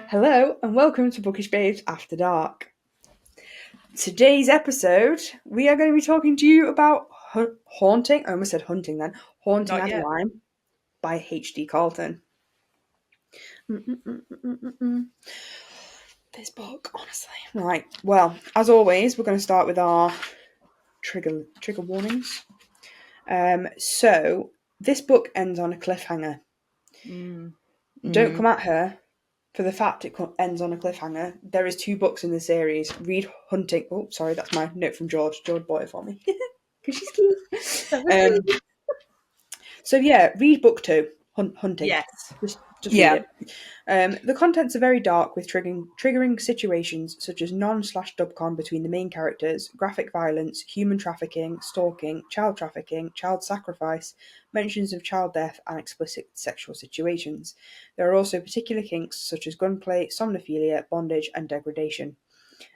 Hello and welcome to Bookish Babes After Dark. Today's episode, we are going to be talking to you about Haunting Not yet. Adeline by H.D.Carlton. This book, honestly. Right, well, as always, we're going to start with our trigger warnings. So, this book ends on a cliffhanger. Don't come at her for the fact it ends on a cliffhanger. There is 2 books in the series. Read Hunting. Oh, sorry, that's my note from George. George bought it for me because she's cute. So yeah, read book 2, Hunting. Yes. Just read it. The contents are very dark with triggering situations such as non/dubcon between the main characters, graphic violence, human trafficking, stalking, child trafficking, child sacrifice, mentions of child death, and explicit sexual situations. There are also particular kinks such as gunplay, somnophilia, bondage, and degradation.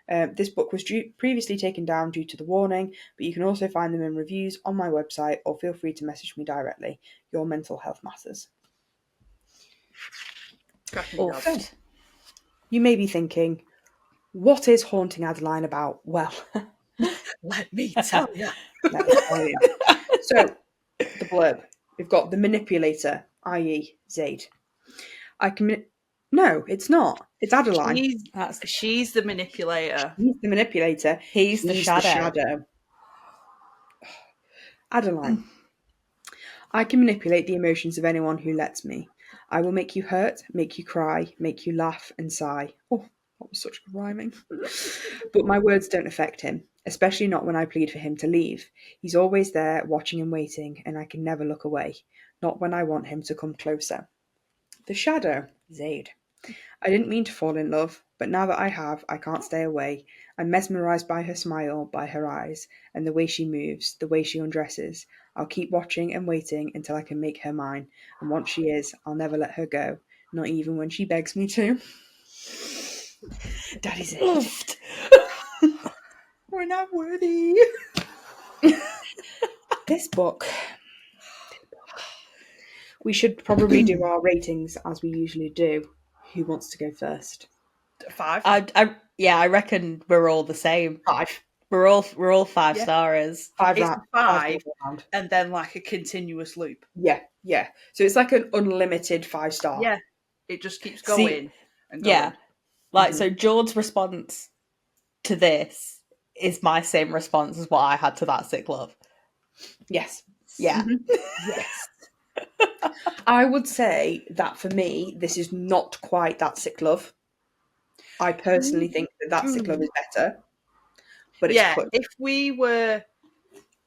This book was previously taken down due to the warning, but you can also find them in reviews on my website or feel free to message me directly. Your mental health matters. Also, you may be thinking, what is Haunting Adeline about? Well, let me tell you. So, the blurb. We've got the manipulator, i.e. Zade. No, it's not. It's Adeline. She's the manipulator. He's the manipulator. He's the shadow. Adeline. I can manipulate the emotions of anyone who lets me. I will make you hurt, make you cry, make you laugh and sigh. Oh, that was such good rhyming. But my words don't affect him, especially not when I plead for him to leave. He's always there, watching and waiting, and I can never look away. Not when I want him to come closer. The shadow, Zade. I didn't mean to fall in love, but now that I have, I can't stay away. I'm mesmerised by her smile, by her eyes, and the way she moves, the way she undresses. I'll keep watching and waiting until I can make her mine, and once she is, I'll never let her go, not even when she begs me to. Daddy's loved. We're not worthy. This book. We should probably do our ratings as we usually do. Who wants to go first? 5. I reckon we're all the same. 5. We're all 5-starers. 5 It's round. 5 and then like a continuous loop. Yeah. So it's like an unlimited 5-star. Yeah. It just keeps going and going. Yeah. So George's response to this is my same response as what I had to that sick love. Yes. Yeah. Yes. I would say that for me, this is not quite that sick love. I personally think that sick love is better. But it's quick. If we were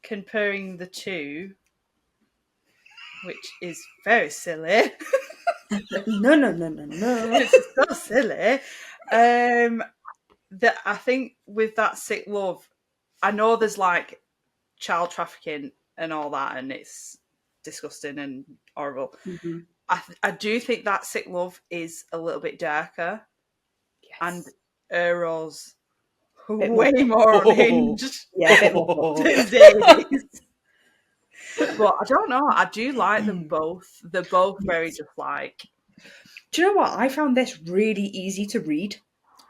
comparing the two, which is very silly. No. It's so silly. That I think with that sick love, I know there's like child trafficking and all that, and it's disgusting and horrible. Mm-hmm. I do think that sick love is a little bit darker, Yes. and Earl's way more unhinged. Yeah, a bit more. But I don't know. I do like them both. They're both very just like. Do you know what? I found this really easy to read.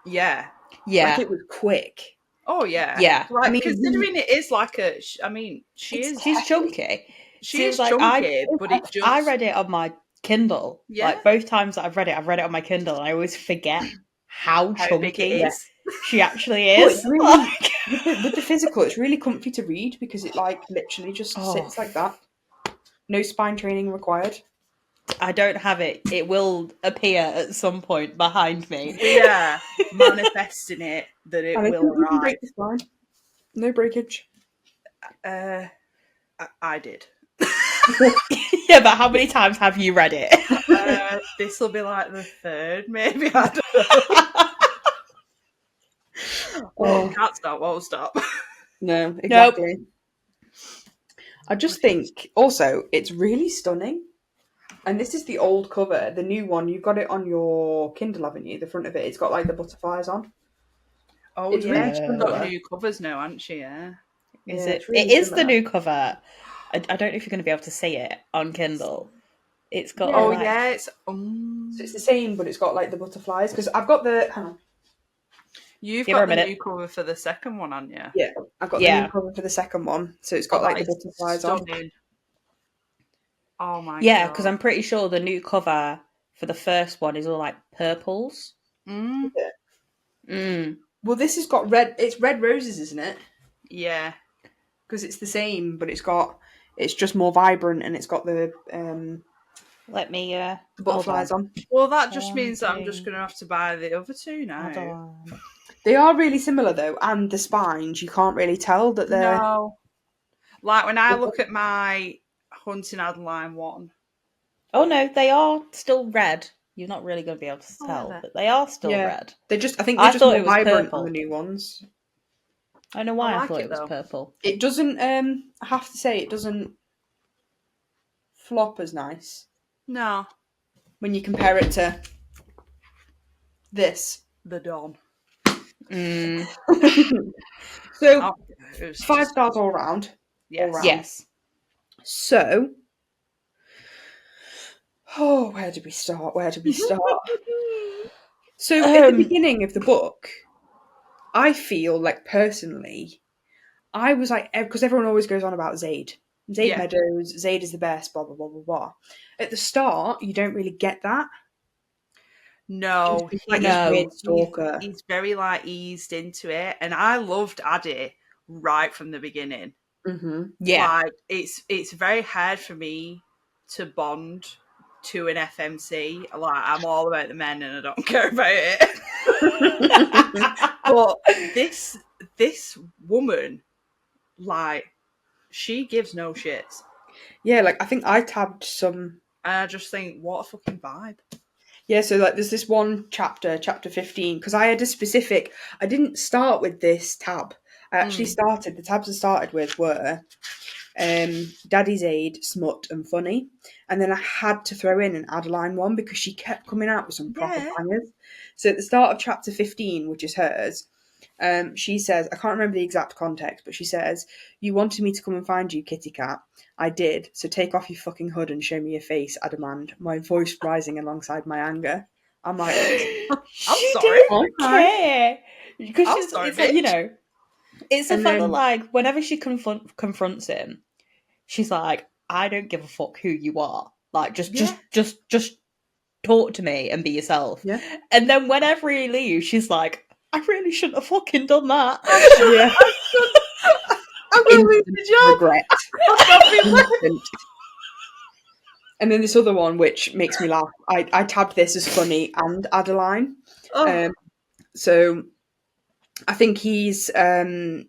Yeah. Like it was quick. Oh yeah. Yeah. Like, considering it is like a. I mean, she's chunky. She is chunky, but it just. I read it on my Kindle. Yeah. Like both times that I've read it on my Kindle, and I always forget how chunky it is. She actually is. Really, with the physical, it's really comfy to read because it like literally just sits like that. No spine training required. I don't have it. It will appear at some point behind me. Yeah, manifesting it that it will arrive. Break the spine. No breakage. I did. Yeah, but how many times have you read it? This will be like the 3rd, maybe. I don't know. Can't stop, won't stop. No, exactly. Nope. I just think, also, it's really stunning. And this is the old cover. The new one, you've got it on your Kindle, haven't you? The front of it, it's got like the butterflies on. Oh, it's yeah. She's got new covers now, hasn't she? Yeah. Is it? Really it is the new cover. I don't know if you're going to be able to see it on Kindle. It's got. Yeah. It's. So it's the same, but it's got like the butterflies. Because I've got the. Hang on. You've Give her got a the minute. new cover for the second one, haven't you? Yeah, I've got the new cover for the second one. So it's got like the butterflies on. Stunning. Oh my god. Yeah, because I'm pretty sure the new cover for the first one is all like purples. Mm. Well, this has got red. It's red roses, isn't it? Yeah. Because it's the same, but it's just more vibrant, and it's got the Let me the butterflies on. Well, that just means that I'm just going to have to buy the other two now. They are really similar though, and the spines, you can't really tell that they're. No. Like when I look at my Haunting Adeline one. Oh no, they are still red. You're not really going to be able to tell, but they are still red. I think they're just thought more it was vibrant purple on the new ones. I know why I like thought it, it was though. purple. It doesn't. I have to say, it doesn't flop as nice No. when you compare it to this. The Dawn. So 5 stars all round. Yes. All round. Yes. So, where did we start? So, at the beginning of the book, I feel like personally, I was like, because everyone always goes on about Zade. Zade Meadows, Zade is the best, blah, blah, blah, blah, blah. At the start, you don't really get that. No, he's like this weird stalker. He's very like eased into it, and I loved Addie right from the beginning. Mm-hmm. Yeah, like it's very hard for me to bond to an FMC. Like I'm all about the men, and I don't care about it. But this woman, like, she gives no shits. Yeah, like I think I tabbed some. And I just think, what a fucking vibe. Yeah, so like there's this one chapter 15, because I had a specific. I didn't start with this tab. I actually started. The tabs I started with were Daddy's Aid, Smut, and Funny, and then I had to throw in an Adeline one because she kept coming out with some proper bangers. So at the start of chapter 15, which is hers, she says, I can't remember the exact context, but she says, "You wanted me to come and find you, kitty cat. I did, so take off your fucking hood and show me your face, I demand, my voice rising alongside my anger." I'm like, I'm sorry. Okay. Because I'm sorry, it's like, you know, it's the And fact that then- like whenever she confronts him, she's like, I don't give a fuck who you are. Like just talk to me and be yourself. Yeah. And then whenever he leaves, she's like, I really shouldn't have fucking done that. Yeah. I'm gonna lose the job. Regret. Instant. And then this other one, which makes me laugh. I tabbed this as Funny and Adeline. So I think he's doing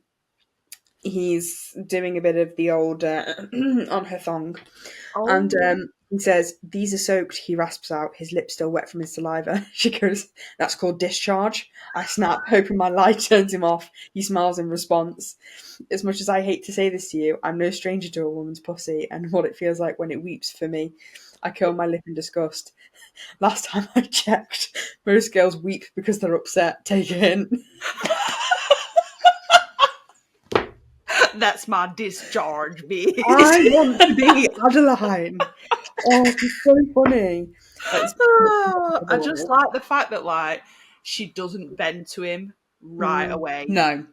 a bit of the old on her thong. And he says, "These are soaked," he rasps out, his lips still wet from his saliva. She goes, "That's called discharge." I snap, hoping my lie turns him off. He smiles in response. "As much as I hate to say this to you, I'm no stranger to a woman's pussy and what it feels like when it weeps for me." I curl my lip in disgust. Last time I checked, most girls weep because they're upset. Take a hint. That's my discharge, bitch. I want to be Adeline. Oh, it's so funny. I just like the fact that like she doesn't bend to him right away. No.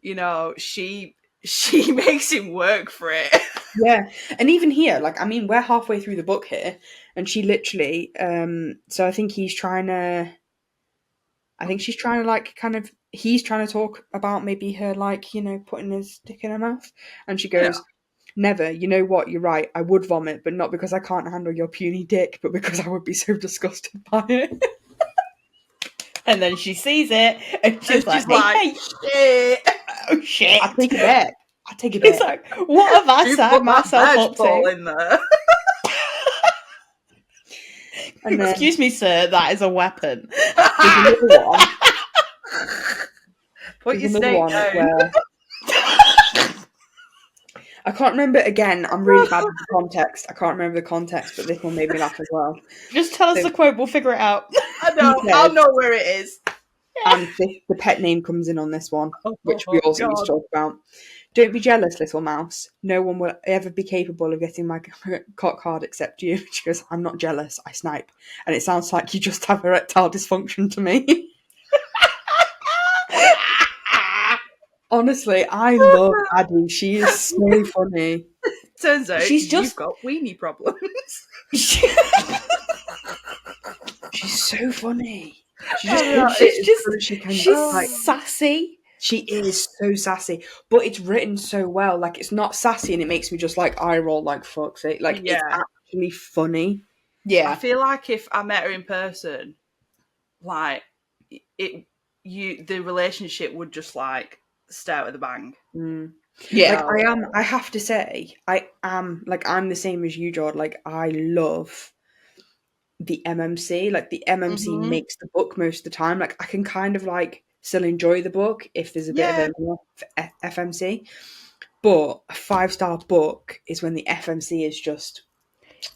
You know, she makes him work for it. Yeah, and even here, like, I mean, we're halfway through the book here, and she literally, so I think she's trying to, like, kind of, he's trying to talk about maybe her, like, you know, putting his dick in her mouth, and she goes, "Never, you know what, you're right, I would vomit, but not because I can't handle your puny dick, but because I would be so disgusted by it." And then she sees it, and she's like, hey, shit. Oh shit. I take it back. It's like, what have I signed myself up to? In there. And then, Excuse me, sir, that is a weapon. there's another one. Put your There's another snake one down. where I can't remember. Again, I'm really bad with the context. I can't remember the context, but this one made me laugh as well. Just tell us the quote, we'll figure it out. I know. I'll know where it is. And the pet name comes in on this one, which we Oh, also need to God. talk about. Don't be jealous, little mouse. No one will ever be capable of getting my cock hard except you. She goes, I'm not jealous, I snipe. And it sounds like you just have erectile dysfunction to me. Honestly, I love Addie. She is so funny. Turns out She's you've just- got weenie problems. She's so funny. She just Yeah, hits it she's as just good as she can. she's Like, sassy. she is so sassy, but it's written so well. Like, it's not sassy, and it makes me just like eye roll, like fuck's sake. Like, it's Yeah. actually funny. I Yeah. feel like if I met her in person, like the relationship would just like start with a bang. Yeah. Like, I have to say, I'm the same as you, Jord. Like, I love the MMC. Like, the MMC Mhm. makes the book most of the time. Like, I can kind of like still enjoy the book if there's a bit of Yeah. a more FMC. But a 5-star book is when the FMC is just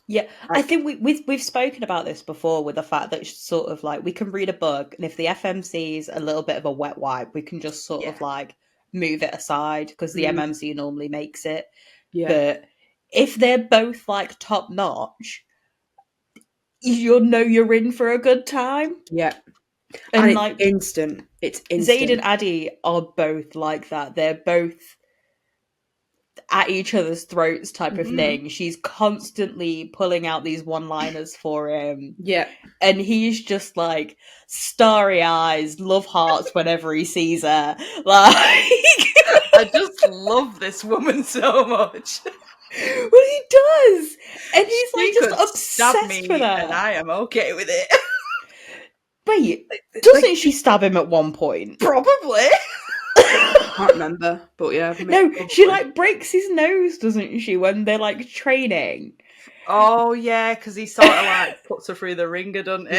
Yeah, I think we've spoken about this before with the fact that it's sort of like we can read a book, and if the FMC is a little bit of a wet wipe, we can just sort of like move it aside because the MMC normally makes it. yeah. But if they're both like top notch, you'll know you're in for a good time. Yeah. And And like it's instant. It's Zade instant. and Addie are both like that. They're both at each other's throats type of thing. She's constantly pulling out these one-liners for him. Yeah. And he's just like starry eyes, love hearts whenever he sees her. Like I just love this woman so much. well, he does. And he's like She just could stab obsessed me with her. and I am okay with it. Wait, doesn't she stab him at one point? Probably. I can't remember, but yeah. No, she like breaks his nose, doesn't she, when they're like training? Oh yeah, because he sort of like puts her through the ringer, doesn't he?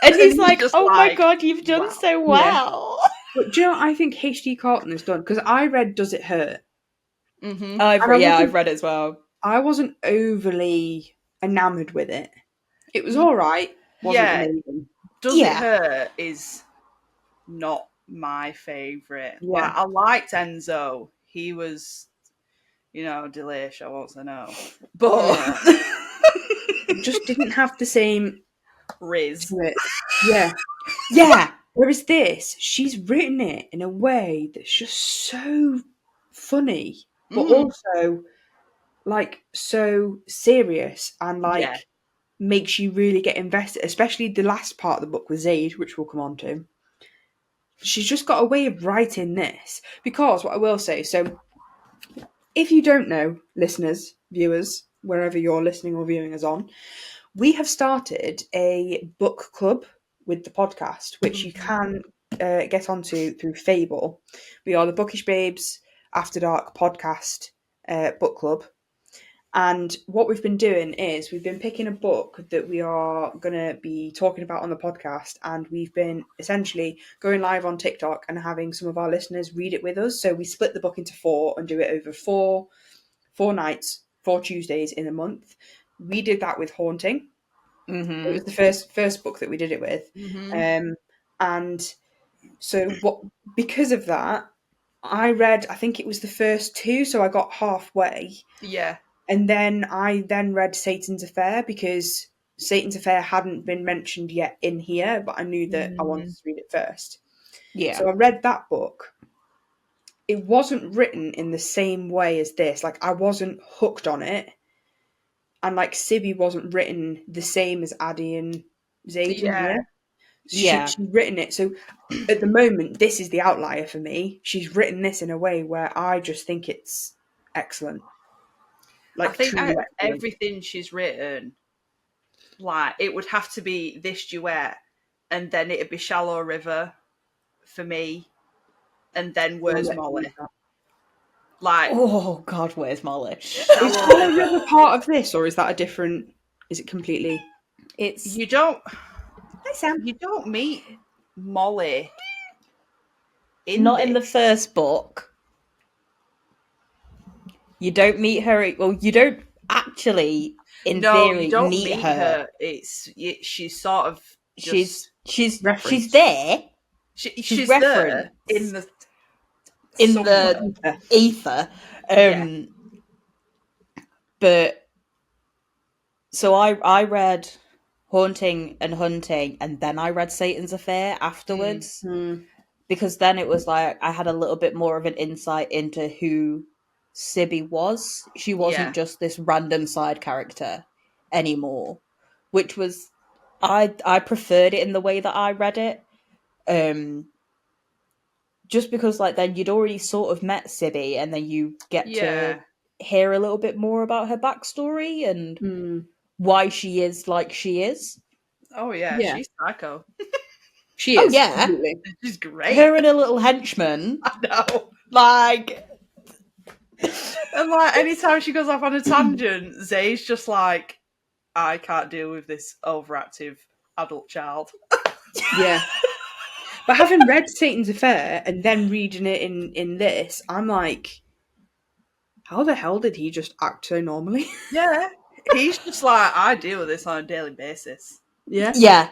And he's like, just "Oh my like, god, you've done wow. so well." But do you know what I think H.D.Carlton has done? Because I read Does It Hurt? Mm-hmm. I've read it as well. I wasn't overly enamoured with it. It was all right. Wasn't Yeah. amazing. Does It Hurt is not my favourite. Yeah. Like, I liked Enzo. He was, delish, I won't say no. But It just didn't have the same Riz. to it. Yeah. Yeah. Whereas this, she's written it in a way that's just so funny, but also like so serious and like makes you really get invested, especially the last part of the book with Zade, which we'll come on to. She's just got a way of writing this. Because what I will say, so if you don't know, listeners, viewers, wherever you're listening or viewing us on, we have started a book club with the podcast, which you can get onto through Fable. We are the Bookish Babes After Dark podcast book club. And what we've been doing is we've been picking a book that we are going to be talking about on the podcast, and we've been essentially going live on TikTok and having some of our listeners read it with us. So we split the book into 4 and do it over four nights, 4 Tuesdays in a month. We did that with Haunting. Mm-hmm. It was the first book that we did it with. And so because of that, I read, I think it was the first 2, so I got halfway. Yeah. And then I read Satan's Affair because Satan's Affair hadn't been mentioned yet in here, but I knew that I wanted to read it first. Yeah. So I read that book. It wasn't written in the same way as this. Like, I wasn't hooked on it. And, like, Sibby wasn't written the same as Addie and Zade in here. She's written it. So, at the moment, this is the outlier for me. She's written this in a way where I just think it's excellent. Like, I think truly excellent. everything she's written, like, it would have to be this duet, and then it'd be Shallow River for me, and then Where's Molly? Like, oh god, Where's Molly? Is Shallow River part of this, or is that a different? Is it completely? It's you don't. Hi, Sam. You don't meet Molly not in the first book. You don't meet her. Well, you don't actually, in theory, you don't meet her. She's sort of She's referenced. there. She's referenced there in the ether. Yeah. But so I read Haunting and Hunting, and then I read Satan's Affair afterwards. Because then it was like I had a little bit more of an insight into who Sibby was. She wasn't just this random side character anymore, which was I preferred it in the way that I read it. Just because like then you'd already sort of met Sibby, and then you get to hear a little bit more about her backstory and why she is like she is. Oh yeah. She's psycho. She is. Yeah. Absolutely. She's great. Her and her little henchman. I know. Like, and like anytime she goes off on a tangent, Zade's just like, I can't deal with this overactive adult child. Yeah. But having read Satan's Affair and then reading it in this, I'm like, how the hell did he just act so normally? Yeah. He's just like, I deal with this on a daily basis. Yeah. Yeah.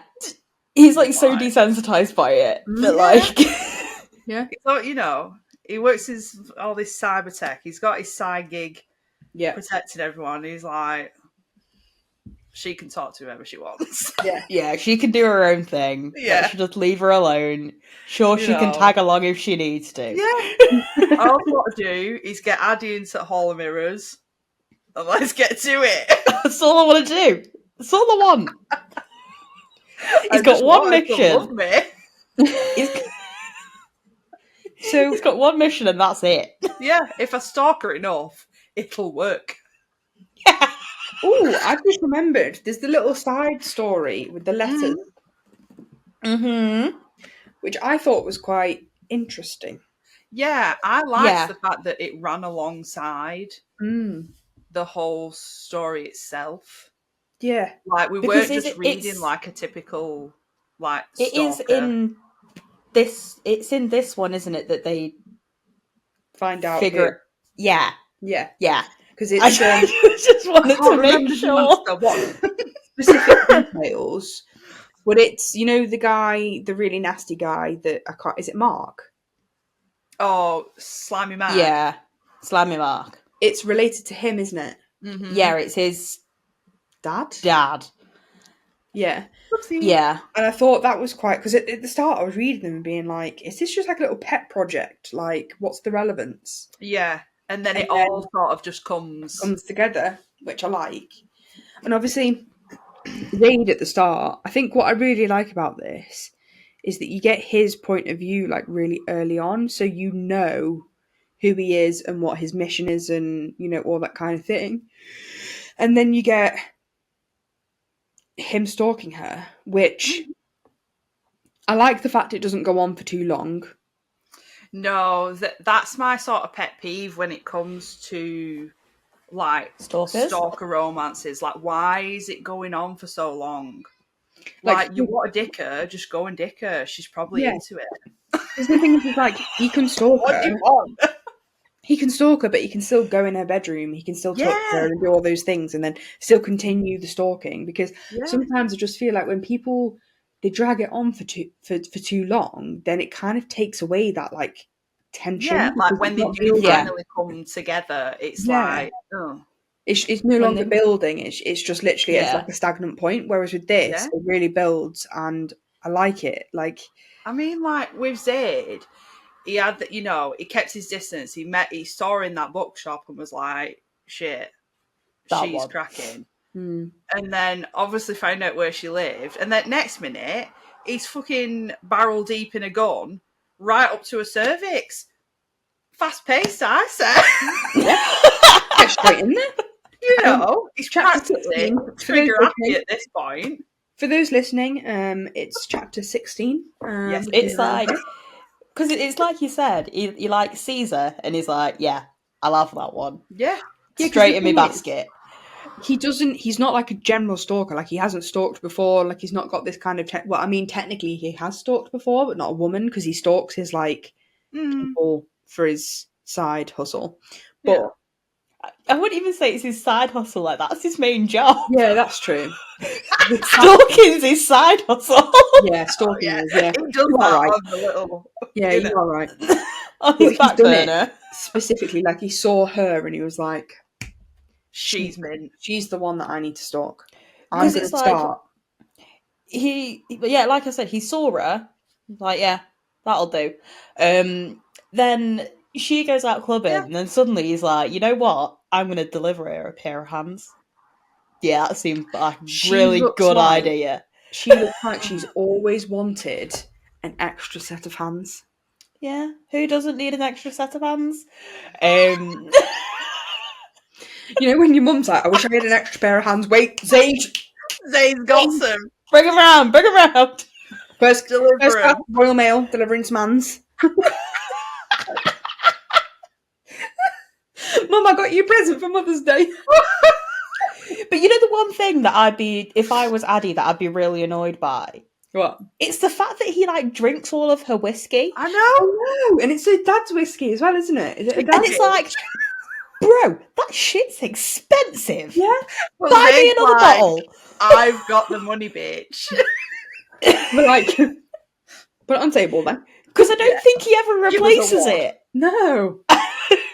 He's like so desensitized by it. But like yeah. So, you know, he works all this cyber tech. He's got his side gig protecting everyone. He's like, she can talk to whoever she wants. Yeah, she can do her own thing. Yeah. Let's just leave her alone. Sure, she can tag along if she needs to. Yeah. All I've got to do is get Addy into Hall of Mirrors and let's get to it. That's all I want to do. That's all I want. He's got one mission. He's got one mission and that's it. Yeah, if I stalk her enough, it'll work. Oh, I just remembered. There's the little side story with the letters. Which I thought was quite interesting. Yeah, I liked the fact that it ran alongside the whole story itself. Yeah. Like, we weren't just reading like a typical, like, it stalker. Is in this, it's in this one, isn't it, that they find out. Yeah. Because it's I just wanted to make sure specific details. But it's, you know, the guy, the really nasty guy that I can't. Is it Mark? Oh, Slimy Mark. Yeah, Slimy Mark. It's related to him, isn't it? Mm-hmm. Yeah, it's his dad. Yeah. Oopsie. Yeah. And I thought that was quite, because at the start I was reading them and being like, is this just like a little pet project? Like, what's the relevance? Yeah. And then it all sort of just comes together, which I like. And obviously, Zade at the start, I think what I really like about this is that you get his point of view like really early on, so you know who he is and what his mission is and, you know, all that kind of thing. And then you get him stalking her, which I like the fact it doesn't go on for too long. No, that's my sort of pet peeve when it comes to like stalker romances. Like, why is it going on for so long? Like you want to dick her, just go and dick her. She's probably into it. Because the thing is, like, he can stalk her. What do you want? He can stalk her, but he can still go in her bedroom. He can still talk to her and do all those things, and then still continue the stalking. Because sometimes I just feel like when people they drag it on for too long, then it kind of takes away that like tension. Yeah, like when they do finally come together, it's like, oh. It's no longer building. It's just literally it's like a stagnant point. Whereas with this, it really builds, and I like it. Like, I mean, like with Zade, he had, you know, he kept his distance. He saw her in that bookshop and was like, shit, she's cracking. And then obviously found out where she lived. And then next minute, he's fucking barrel deep in a gun right up to her cervix. Fast paced, I say. Get straight in there. You know, he's practicing trigger happy at this point. For those listening, it's chapter 16. Yes, it's like, because it's like you said, he like sees her and he's like, yeah, I love that one. Yeah. Straight in my basket. He's not like a general stalker. Like, he hasn't stalked before. Like, he's not got this kind of, well, I mean, technically he has stalked before, but not a woman, because he stalks his, like, people for his side hustle. But I wouldn't even say it's his side hustle. Like, that's his main job. Yeah, that's true. Stalking's his side hustle. Yeah, stalking is. Yeah, He does you that are right. on the little. Yeah, you are right. On But his he's back done burner. it specifically. Like he saw her and he was like, She's mint. she's the one that I need to stalk. I'm Because going to it's like, start. yeah, like I said, he saw her. Like, yeah, that'll do. Then she goes out clubbing, and then suddenly he's like, you know what? I'm going to deliver her a pair of hands. Yeah, that seems like a really good idea. She looks like she's always wanted an extra set of hands. Yeah, who doesn't need an extra set of hands? You know when your mum's like, I wish I had an extra pair of hands. Wait, Zade. Zade's got some. Bring him round, bring him round. First Deliver class 'em. Royal Mail delivering some hands. Mum, I got you a present for Mother's Day. But you know the one thing that I'd be, if I was Addie, that I'd be really annoyed by? What? It's the fact that he, like, drinks all of her whiskey. I know. Oh, and it's a dad's whiskey as well, isn't it? Is it a And dad's? it's like, bro, that shit's expensive. Yeah. Buy me Zade's another like, bottle. I've got the money, bitch. But like, put it on table then. Because I don't think he ever Give us a replaces wad. it. No.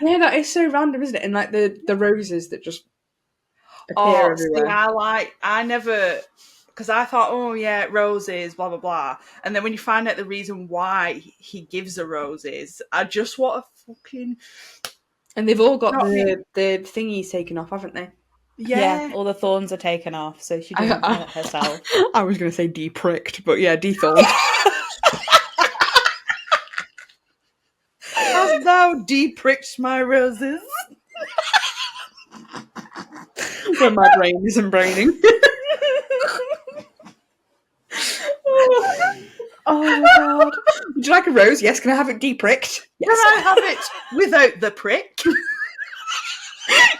Yeah, that is so random, isn't it? And like the roses that just appear everywhere. I never, because I thought, oh yeah, roses, blah blah blah, and then when you find out the reason why he gives her roses, I just want to fucking. And they've all got Not me. the thingies taken off, haven't they? Yeah, all the thorns are taken off, so she doesn't hurt herself. I was going to say de-pricked, but yeah, de-thorned. Hast thou de-pricked my roses? When my brain isn't braining. Oh my god. Would you like a rose? Yes. Can I have it de-pricked? Can I have it without the prick?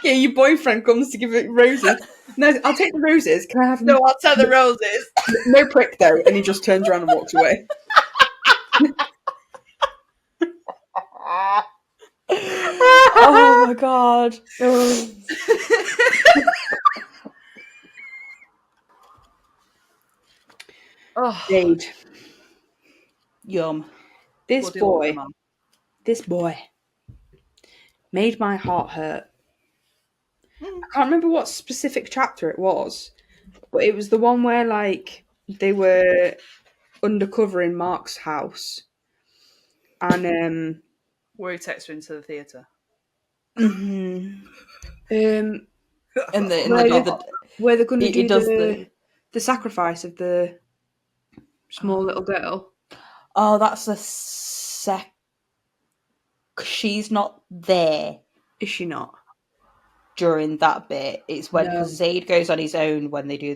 Yeah, your boyfriend comes to give it roses. No, I'll take the roses. Can I have No, I'll take the roses. no prick though? And he just turns around and walks away. Oh my god. Oh, Zade. Yum. This bloody boy. man. This boy made my heart hurt. I can't remember what specific chapter it was, but it was the one where like they were undercover in Mark's house, and Where he takes her into the theatre. Mm-hmm. and where they're going to do the sacrifice of the small little girl. Oh, that's the she's not there Is she not? during that bit. It's when No. because Zade goes on his own when they do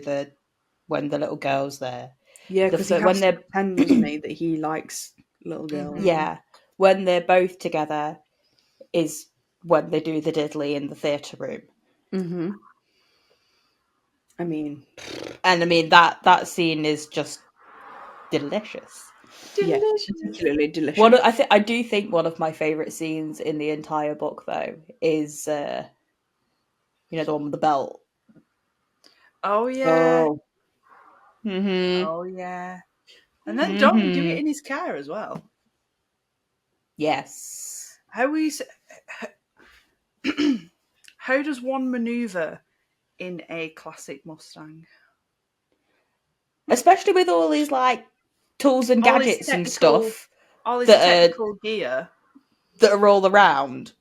when the little girl's there. Yeah, because when they're pretend, doesn't he, that he likes little girls. Yeah, when they're both together is when they do the diddly in the theatre room. Mm-hmm. I mean, that scene is just delicious. Yeah, particularly delicious. I do think one of my favourite scenes in the entire book though is the one with the belt. Oh yeah. Oh. Mm-hmm. Oh yeah. And then Dom do it in his car as well. Yes. How does one maneuver in a classic Mustang? Especially with all these like tools and gadgets and stuff. All his technical gear that are all around.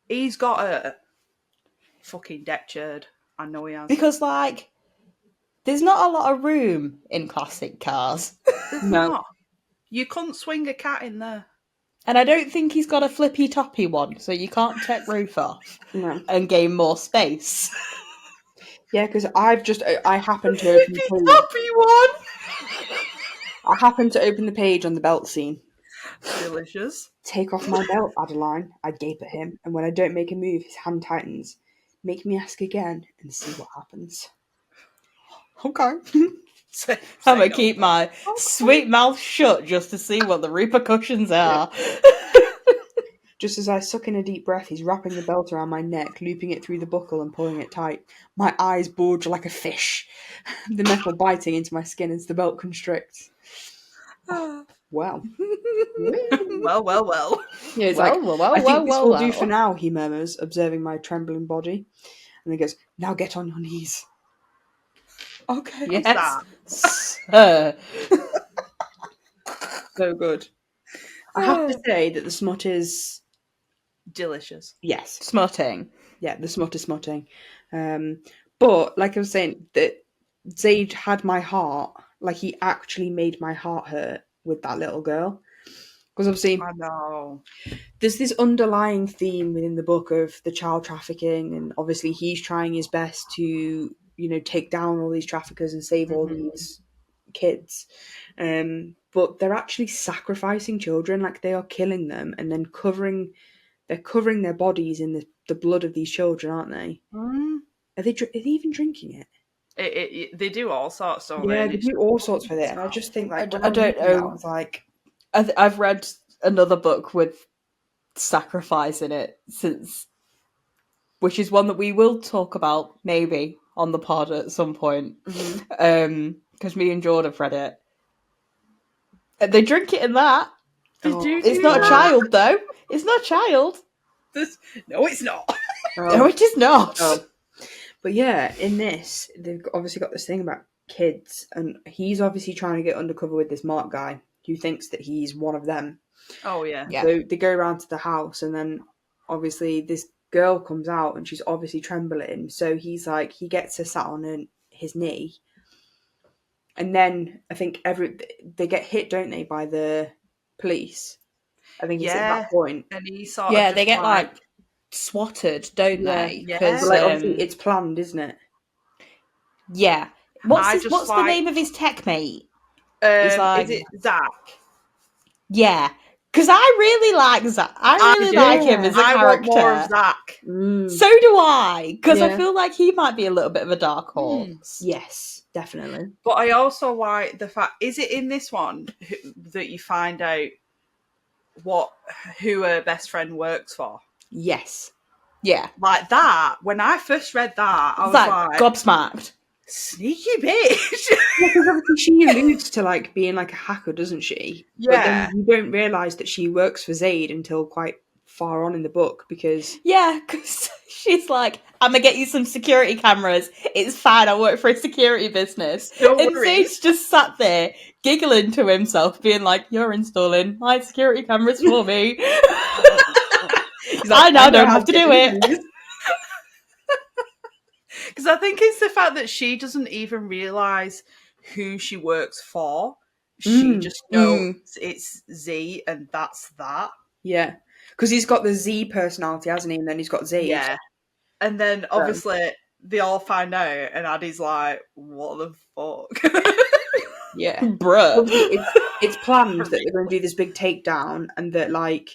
He's got a fucking deck churd. I know he has. Because like there's not a lot of room in classic cars. There's not. You couldn't swing a cat in there. And I don't think he's got a flippy toppy one, so you can't take roof off and gain more space. Yeah, because I happened to open the page. Toppy one. I happened to open the page on the belt scene. Delicious. Take off my belt, Adeline. I gape at him, and when I don't make a move, his hand tightens. Make me ask again and see what happens. Okay. I'm gonna keep my sweet mouth shut just to see what the repercussions are. Just as I suck in a deep breath, he's wrapping the belt around my neck, looping it through the buckle and pulling it tight. My eyes bulge like a fish, the metal biting into my skin as the belt constricts. Oh, wow. Well. Yeah, it's I think this will do for now, he murmurs, observing my trembling body. And he goes, now get on your knees. Okay. Yes. So good. I have to say that the smut is... delicious. Yes. Smutting. Yeah, the smut is smutting. But, like I was saying, that Zade had my heart. Like, he actually made my heart hurt with that little girl. Because obviously... I know. There's this underlying theme within the book of the child trafficking, and obviously he's trying his best to, take down all these traffickers and save all these kids. But they're actually sacrificing children, like they are killing them and then covering their bodies in the blood of these children, aren't they? Mm. Are they even drinking it? They do all sorts, don't Yeah, they? they do all sorts with it, and I just think I when don't I was reading that, I know. was like, I've read another book with sacrifice in it which is one that we will talk about maybe on the pod at some point, because me and Jordan have read it. And they drink it in that. It's not a child though. It's not a child. No, it's not. No, it is not. Oh. But yeah, in this, they've obviously got this thing about kids, and he's obviously trying to get undercover with this Mark guy who thinks that he's one of them. Oh, yeah. So they go around to the house, and then obviously this girl comes out, and she's obviously trembling. So he's like, he gets her sat on his knee. And then I think they get hit, don't they, by the police? I think it's at that point. And he sort of they get like swatted, don't they? Yeah. Because obviously it's planned, isn't it? Yeah. What's the name of his tech mate? Is it Zach? Yeah. Because I really like Zach. I really like him as a character. I want more of Zach. So do I. Because I feel like he might be a little bit of a dark horse. Yes, definitely. But I also like the fact, is it in this one that you find out who her best friend works for? Yes. Yeah. Like that, when I first read that, I was like gobsmacked. Sneaky bitch. Because obviously she alludes to like being like a hacker, doesn't she? Yeah. But then you don't realise that she works for Zade until quite far on in the book, because because she's like, I'm gonna get you some security cameras. It's fine, I work for a security business. Don't and worry. Zade's just sat there giggling to himself, being like, you're installing my security cameras for me. I now don't have to do it. Because I think it's the fact that she doesn't even realise who she works for. She just knows it's Z, and that's that. Yeah. Because he's got the Z personality, hasn't he? And then he's got Zade. Yeah. And then, obviously, they all find out, and Addie's like, what the fuck? Yeah. Bruh. It's planned that they're going to do this big takedown, and that, like,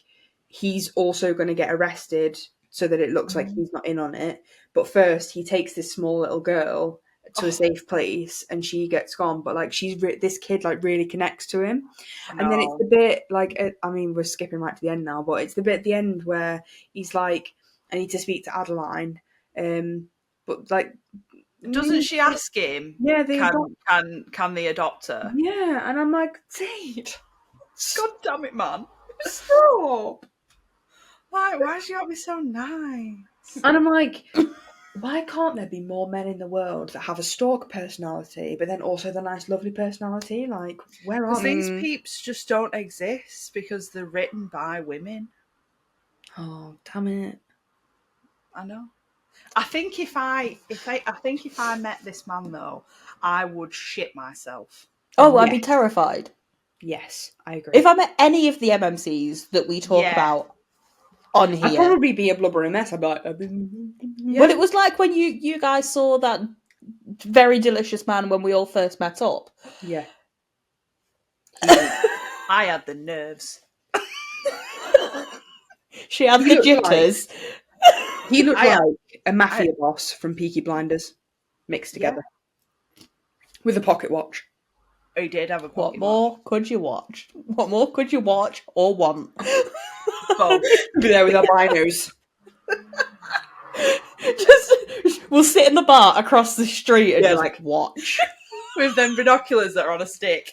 he's also going to get arrested so that it looks like he's not in on it. But first, he takes this small little girl to a safe place, and she gets gone. But like, this kid like really connects to him, and then it's the bit like, I mean, we're skipping right to the end now, but it's the bit at the end where he's like, I need to speak to Adeline, but like, doesn't she ask him? Yeah, can they adopt her? Yeah, and I'm like, Zade, God damn it, man! Stop! Like, why should you be so nice? And I'm like, why can't there be more men in the world that have a stalker personality, but then also the nice, lovely personality? Like, where are these peeps just don't exist because they're written by women. Oh, damn it! I know. I think if I met this man though, I would shit myself. Oh, I'd be terrified. Yes, I agree. If I met any of the MMCs that we talk about on here, I'd probably be a blubbering mess. I'd be like, Well, it was like when you guys saw that very delicious man when we all first met up. Yeah. I had the nerves. She had the jitters. He looked like a mafia boss from Peaky Blinders mixed together. With a pocket watch. He did have a pocket watch. What more could you watch? What more could you watch or want? But boat. Be there with our binos. We'll sit in the bar across the street and Yeah, just like- watch. With them binoculars that are on a stick.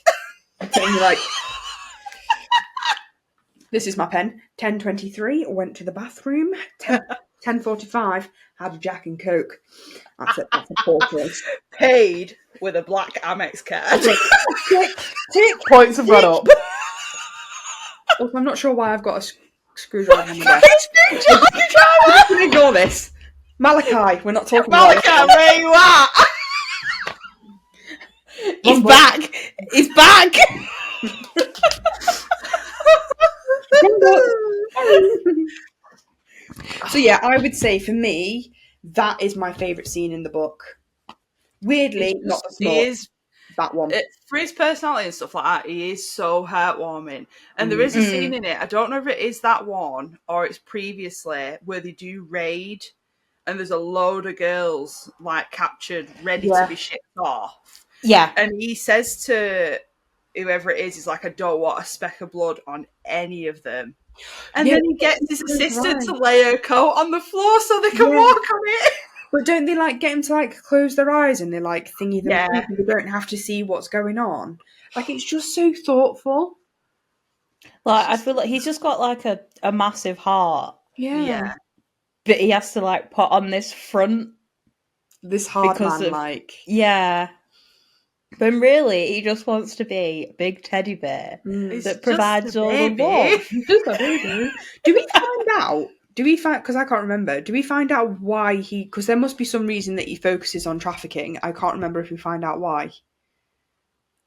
And you're like, this is my pen. 10:23, went to the bathroom. 10:45, had a Jack and Coke. That's a portrait. Paid with a black Amex card. Tick. Points have gone up. Also, I'm not sure why I've got a screwdriver on the desk. Screwdriver! Ignore this. Malachi, we're not talking about Malachi, where you at? He's back. He's back. So yeah, I would say for me, that is my favourite scene in the book. Weirdly, not the small, that one. For his personality and stuff like that, he is so heartwarming. And there is a scene in it, I don't know if it is that one or it's previously, where they do raid and there's a load of girls like captured, ready to be shipped off. Yeah. And he says to whoever it is, he's like, I don't want a speck of blood on any of them. And then he gets his assistant to lay her coat on the floor so they can walk on it. But don't they like get him to like close their eyes and they like thingy them up and they don't have to see what's going on? Like, it's just so thoughtful. Like, I feel like he's just got like a massive heart. Yeah. But he has to like put on this front. This hard because man, like. Yeah. But really, he just wants to be a big teddy bear that provides all the love. Just a baby. Do we find out? Because I can't remember. Do we find out why he? Because there must be some reason that he focuses on trafficking. I can't remember if we find out why.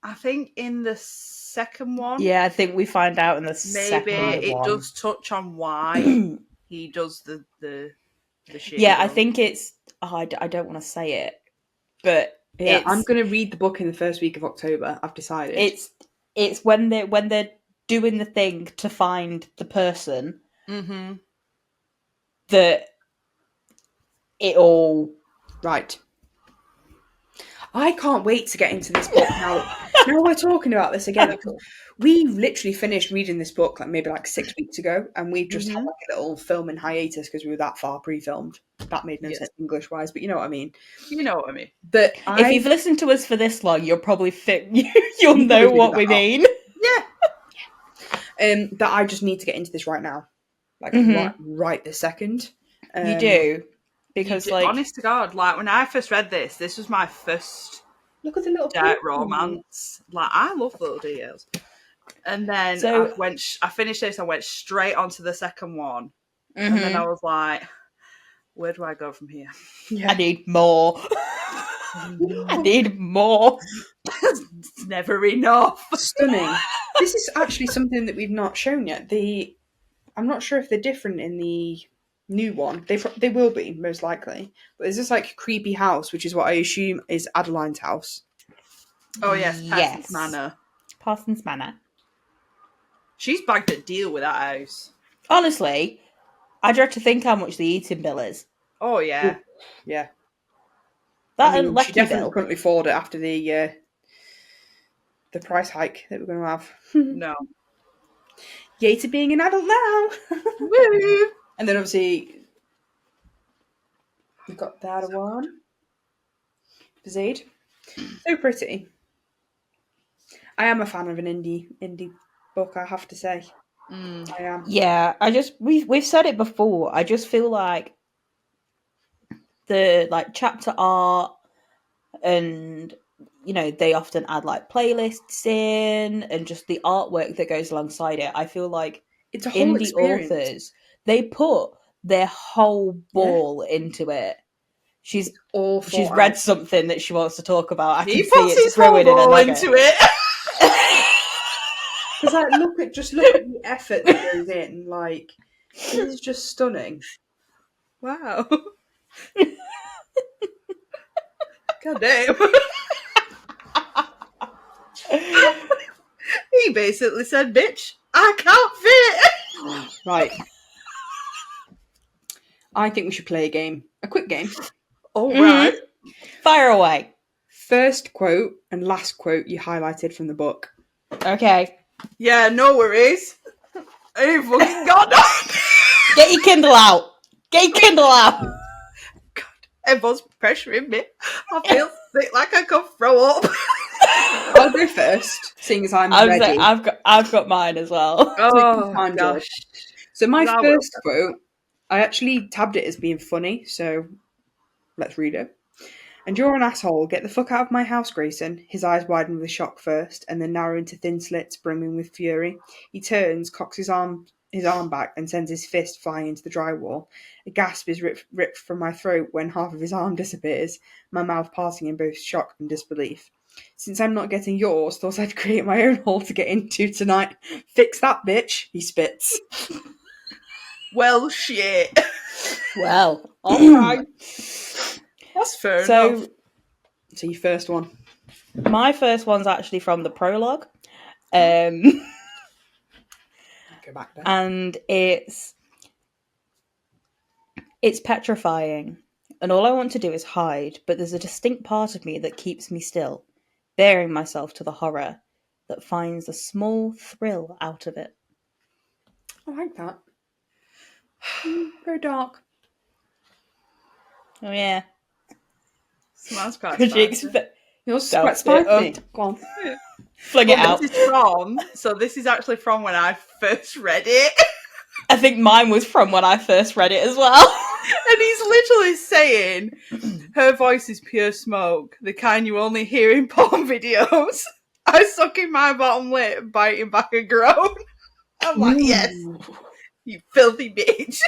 I think in the second one. Yeah, I think we find out in the second one. Maybe it does touch on why he does the shit. Yeah, I think it's. Oh, I don't want to say it, but yeah, I'm going to read the book in the first week of October. I've decided. It's when they're doing the thing to find the person. Mm-hmm. That it all right. I can't wait to get into this book now. Now we're talking about this again. We literally finished reading this book maybe 6 weeks ago, and we've just had a little filming hiatus because we were that far pre-filmed. That made no sense English-wise, but you know what I mean. You know what I mean. But if you've listened to us for this long, you'll probably you'll know what we mean. Yeah. That I just need to get into this right now. Right this second. You do. Because, honest to God, when I first read this was my first look at the little dark romance. I love little details. And then I finished this, I went straight onto the second one. And then I was like, where do I go from here? Yeah. I need more. I need more. It's never enough. Stunning. This is actually something that we've not shown yet. I'm not sure if they're different in the new one. They will be, most likely. But there's this creepy house, which is what I assume is Adeline's house. Oh yes, Parsons Manor. Parsons Manor. She's bagged a deal with that house. Honestly, I dread to think how much the eating bill is. Oh yeah. Yeah. That and Lecky she definitely bill. couldn't afford it after the price hike that we're going to have. No. Yay to being an adult now. Woo! And then obviously we've got the other one. Zade. So pretty. I am a fan of an indie book, I have to say. I am. Yeah, we've said it before. I just feel like the chapter art and they often add playlists in and just the artwork that goes alongside it. I feel like it's a whole indie experience. authors, they put their whole ball into it. She's read something that she wants to talk about. I can see it's throwing into it. Because look at the effort that goes in. This is just stunning. Wow. God damn. He basically said, bitch, I can't fit. Right. I think we should play a game. A quick game. All right. Fire away. First quote and last quote you highlighted from the book. Okay. Yeah, no worries. I ain't fucking got that. Get your Kindle out. Get your Kindle out. God, everyone's pressuring me. I feel sick, like I could throw up. I'll go first, seeing as I'm ready. I've got mine as well. Oh Time, gosh. George. So my I will. first quote, I actually tabbed it as being funny, so let's read it. "And you're an asshole. Get the fuck out of my house, Grayson." His eyes widen with shock first, and then narrow into thin slits, brimming with fury. He turns, cocks his arm back, and sends his fist flying into the drywall. A gasp is ripped from my throat when half of his arm disappears, my mouth parting in both shock and disbelief. "Since I'm not getting yours, thought I'd create my own hole to get into tonight. Fix that, bitch," he spits. Well, shit. Well, alright. That's fair enough. So your first one. My first one's actually from the prologue. Go back there. And it's petrifying. And all I want to do is hide, but there's a distinct part of me that keeps me still, bearing myself to the horror that finds a small thrill out of it. I like that. Very dark. Oh yeah. Smells quite Could you spicy. expect? Yours is Don't quite sit spicy. up. Go on. Fling it out. This is actually from when I first read it. I think mine was from when I first read it as well. And he's literally saying, her voice is pure smoke, the kind you only hear in porn videos. I suck in my bottom lip, biting back a groan. I'm like, yes, you filthy bitch.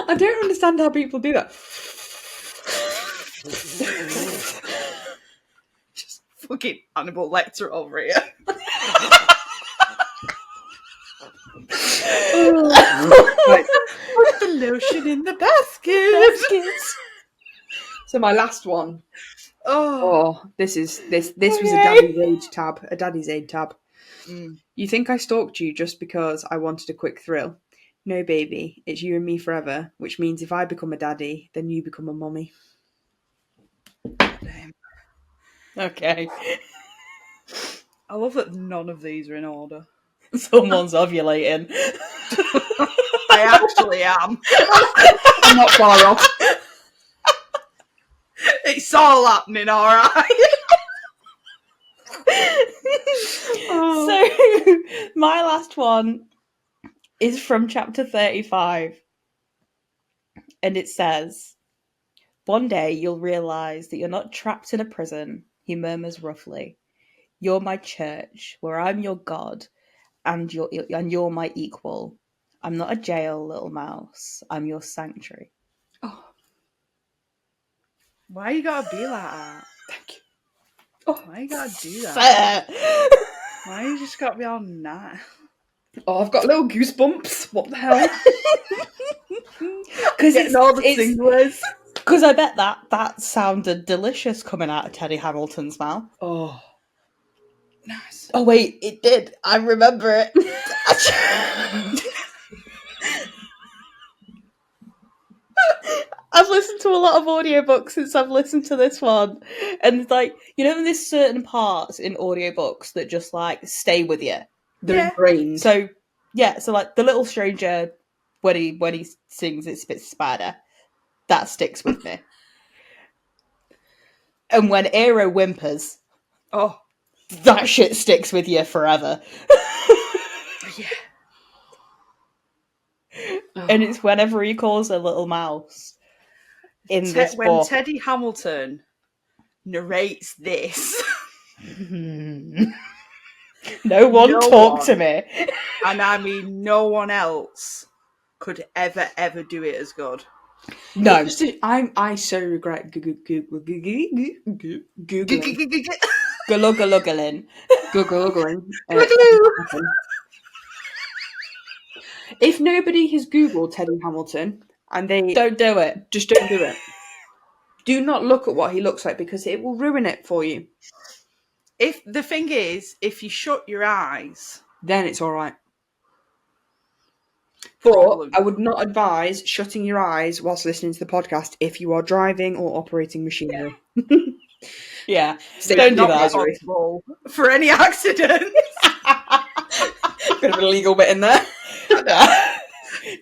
I don't understand how people do that. Just fucking Hannibal Lecter over here. Right. Put the lotion in the basket. So my last one. Oh, This was a Daddy's Aid tab. Mm. "You think I stalked you just because I wanted a quick thrill? No, baby, it's you and me forever, which means if I become a daddy, then you become a mommy." Damn. Okay. I love that none of these are in order. Someone's ovulating. I actually am. I'm not far off. It's all happening, alright. So, my last one is from chapter 35. And it says, "One day you'll realise that you're not trapped in a prison," he murmurs roughly. "You're my church, where I'm your God, and you're my equal. I'm not a jail, little mouse. I'm your sanctuary." Oh, Why you gotta be like that? thank you. Why you gotta do that? Why you just gotta be all nice? Oh, I've got little goosebumps. What the hell? Because Getting all the singlers. Because I bet that sounded delicious coming out of Teddy Hamilton's mouth. Oh, nice. Oh wait, it did. I remember it. I've listened to a lot of audiobooks since I've listened to this one. And like, you know, there's certain parts in audiobooks that just like stay with you. They're ingrained. So like the little stranger when he sings it spits spider, that sticks with me. And when Aero whimpers, Oh, that shit sticks with you forever. yeah. And it's whenever he calls a little mouse in this When book. Teddy Hamilton narrates this, No one talk to me. and I mean no one else could ever do it as good. No. I so regret googling. Gulugulugulin. Googling. If nobody has Googled Teddy Hamilton and they Don't do it. just don't do it. Do not look at what he looks like because it will ruin it for you. If the thing is, if you shut your eyes, Then it's all right. But I would not advise shutting your eyes whilst listening to the podcast if you are driving or operating machinery. Yeah. Stay Don't do not that. responsible for any accidents. Bit of a legal bit in there.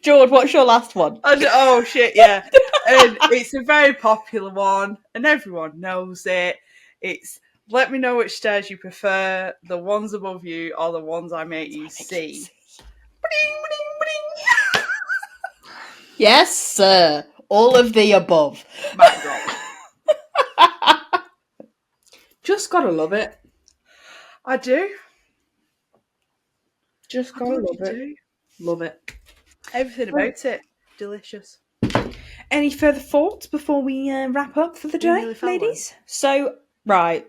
George, what's your last one? Oh shit, yeah. And it's a very popular one, and everyone knows it. It's let me know which stairs you prefer, the ones above you or the ones I make you see. Bling, bling, bling. Yes, sir. All of the above. Mic drop. Just gotta love it. I do. Just I gotta bloody love it. do. Love it. Everything about it. Delicious. Any further thoughts before we wrap up for the You day, nearly fell ladies? So, right.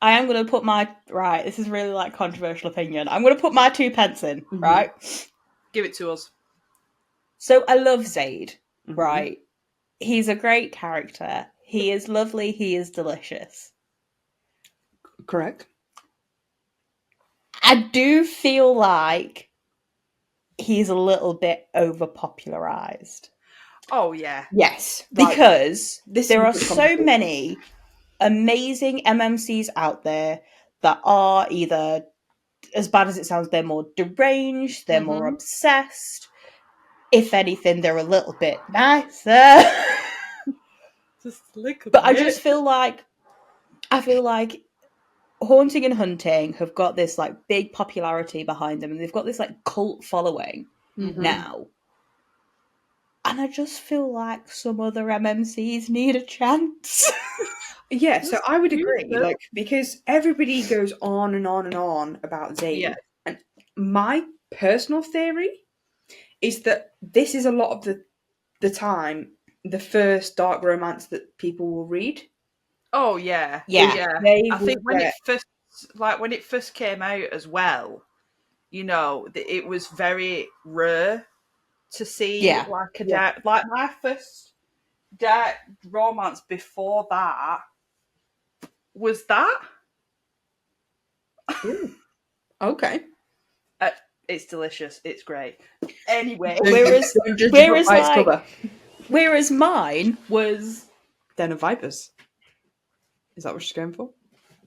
I am going to put my... Right, this is really like controversial opinion. I'm going to put my 2 pence in, right? Give it to us. So, I love Zade, Mhm. right? He's a great character. He is lovely. He is delicious. Correct. I do feel like he's a little bit over-popularized. Oh yeah. Yes. Because This there are is a good so conversation. many amazing MMCs out there that are either, as bad as it sounds, they're more deranged, they're more obsessed. If anything, they're a little bit nicer. Just look at But I just feel like Haunting and Hunting have got this like big popularity behind them, and they've got this like cult following now. And I just feel like some other MMCs need a chance. Yeah, so I would agree, them. like, because everybody goes on and on and on about Zade. Yeah. And my personal theory is that this is a lot of the time the first dark romance that people will read. Oh yeah. Yeah. They I will think when get- it first came out as well, you know, it was very rare to see Yeah. like a dark, like my first dark romance before that was that. Ooh, okay. It's delicious. It's great. Anyway, Whereas- Don't judge a whereas, book by its like- cover. Whereas mine was Den of Vipers. Is that what she's going for?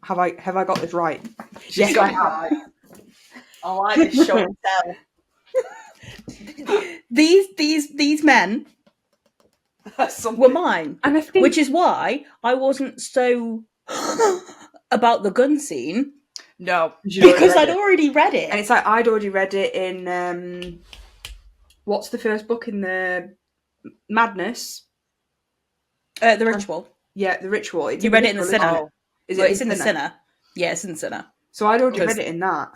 Have I got this right? yes, I have. I like this show and tell. these men were mine, And I think which is why I wasn't so about the gun scene No, because I'd already read it. And it's like I'd already read it in what's the first book in the Madness? The Ritual. Yeah, the Ritual. It's You in read it in the Ritual, isn't Sinner. it? Is Well, it it's in the Sinner. Yeah, it's in the Sinner. So I'd already Because- read it in that,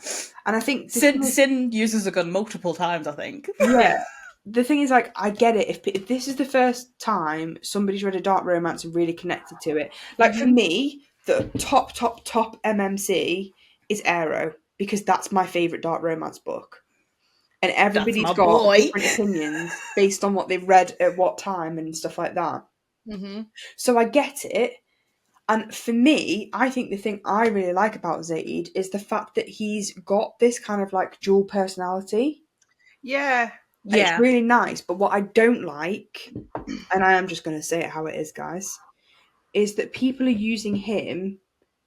and I think Sin uses a gun multiple times, I think. Yeah. The thing is, like, I get it. If this is the first time somebody's read a dark romance and really connected to it, like for me, the top MMC is Arrow because that's my favorite dark romance book, and everybody's my got boy. different opinions based on what they've read at what time and stuff like that. So I get it. And for me, I think the thing I really like about Zade is the fact that he's got this kind of like dual personality. Yeah. And it's really nice. But what I don't like, and I am just going to say it how it is, guys, is that people are using him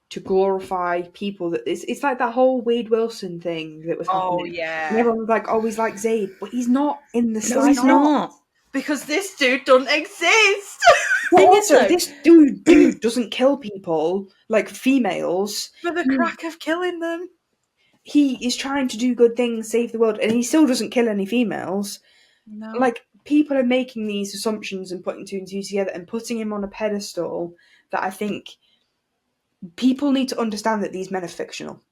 to glorify people. That it's like that whole Wade Wilson thing that was happening. Oh yeah. And everyone was like, "Oh, he's like Zade," but he's not in the No, slightest. he's not. Because this dude doesn't exist. But Thing is, also, though- this dude doesn't kill people like females. For the crack of killing them. He is trying to do good things, save the world, and he still doesn't kill any females. No. Like, people are making these assumptions and putting two and two together and putting him on a pedestal that I think people need to understand that these men are fictional.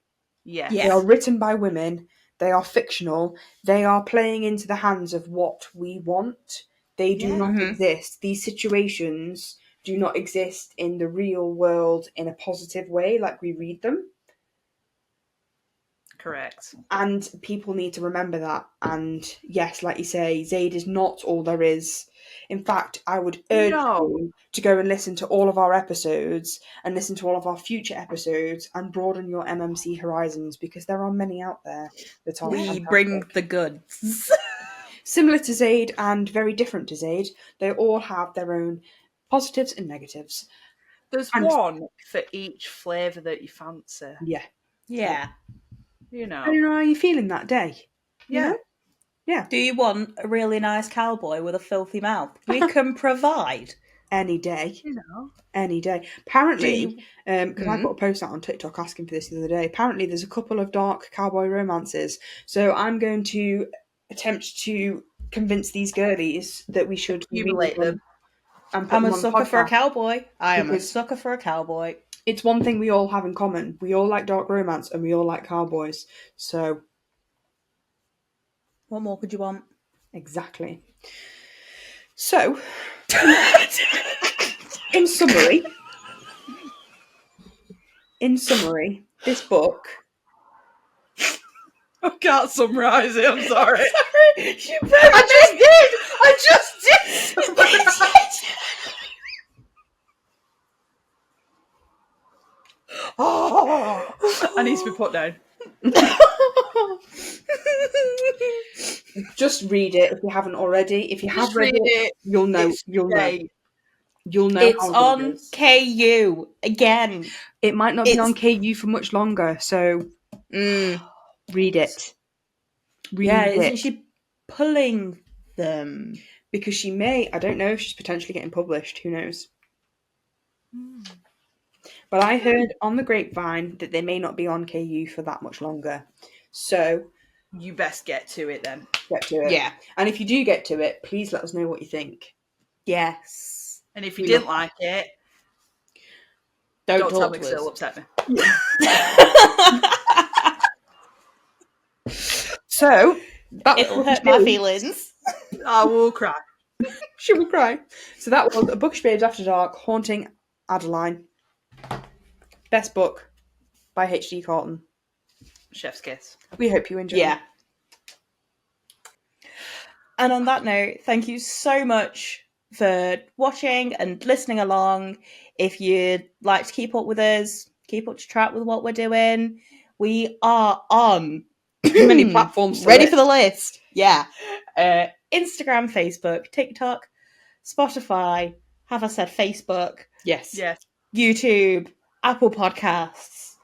Yes. They are written by women. They are fictional. They are playing into the hands of what we want. They do not exist. These situations do not exist in the real world in a positive way like we read them. Correct. And people need to remember that. And yes, like you say, Zade is not all there is. In fact, I would urge you to go and listen to all of our episodes and listen to all of our future episodes and broaden your MMC horizons because there are many out there that are We fantastic. bring the goods. Similar to Zade and very different to Zade, they all have their own positives and negatives. There's And- one for each flavour that you fancy. Yeah. Yeah. You know. I don't know how you're feeling that day. Yeah. You know? Yeah. Do you want a really nice cowboy with a filthy mouth? We can provide. Any day. You know. Any day. Apparently, because I Mhm. put a post out on TikTok asking for this the other day, apparently there's a couple of dark cowboy romances. So I'm going to attempt to convince these girlies that we should read Accumulate them. and put I'm them a on the sucker for a podcast. cowboy. I am a Because- sucker for a cowboy. It's one thing we all have in common. We all like dark romance and we all like cowboys. So, What more could you want? exactly. So, in summary, this book. I can't summarise it, I'm sorry. I just did. Oh, I need to be put down. Just read it if you haven't already. If you have Just read read it, it. you'll know. It's You'll know. great. You'll know It's how good on it is. KU again. It might not be It's- on KU for much longer, so read it. Read Yeah, it. isn't she pulling them? Because she may. I don't know if she's potentially getting published. Who knows? But I heard on the grapevine that they may not be on KU for that much longer. So You best get to it then. get to it. Yeah. And if you do get to it, please let us know what you think. Yes. And if you We didn't love- like it, Don't don't tell talk me to because it'll us. upset me. So that It'll was hurt my feelings. I will cry. She will cry. So that was Bookish Babes After Dark, Haunting Adeline. Best book by H.D.Carlton. Chef's kiss. We hope you enjoy. Yeah. And on that note, thank you so much for watching and listening along. If you'd like to keep up with us, keep up to track with what we're doing, we are on Many platforms. Ready for the list. Yeah. Instagram, Facebook, TikTok, Spotify, have I said Facebook, Yes. Yes. YouTube, Apple Podcasts,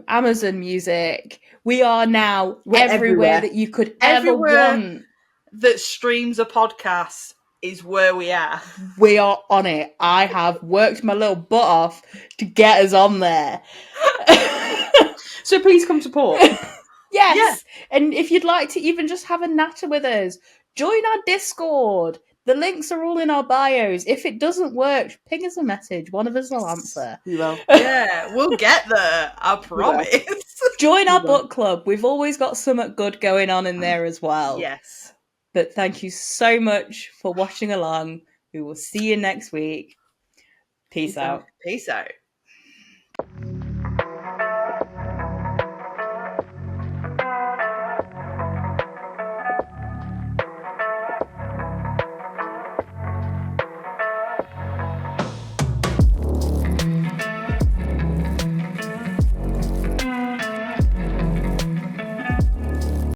Amazon Music. We are now We're everywhere everywhere. that you could Everywhere. ever want. That streams a podcast is where we are. We are on it. I have worked my little butt off to get us on there. So please come support. Yes. Yeah. And if you'd like to even just have a natter with us, join our Discord. The links are all in our bios. If it doesn't work, ping us a message. One of us will answer. We will. Yeah, we'll get there. I promise. Join our We will. book club. We've always got something good going on in there as well. Yes. But thank you so much for watching along. We will see you next week. Peace out. Peace out.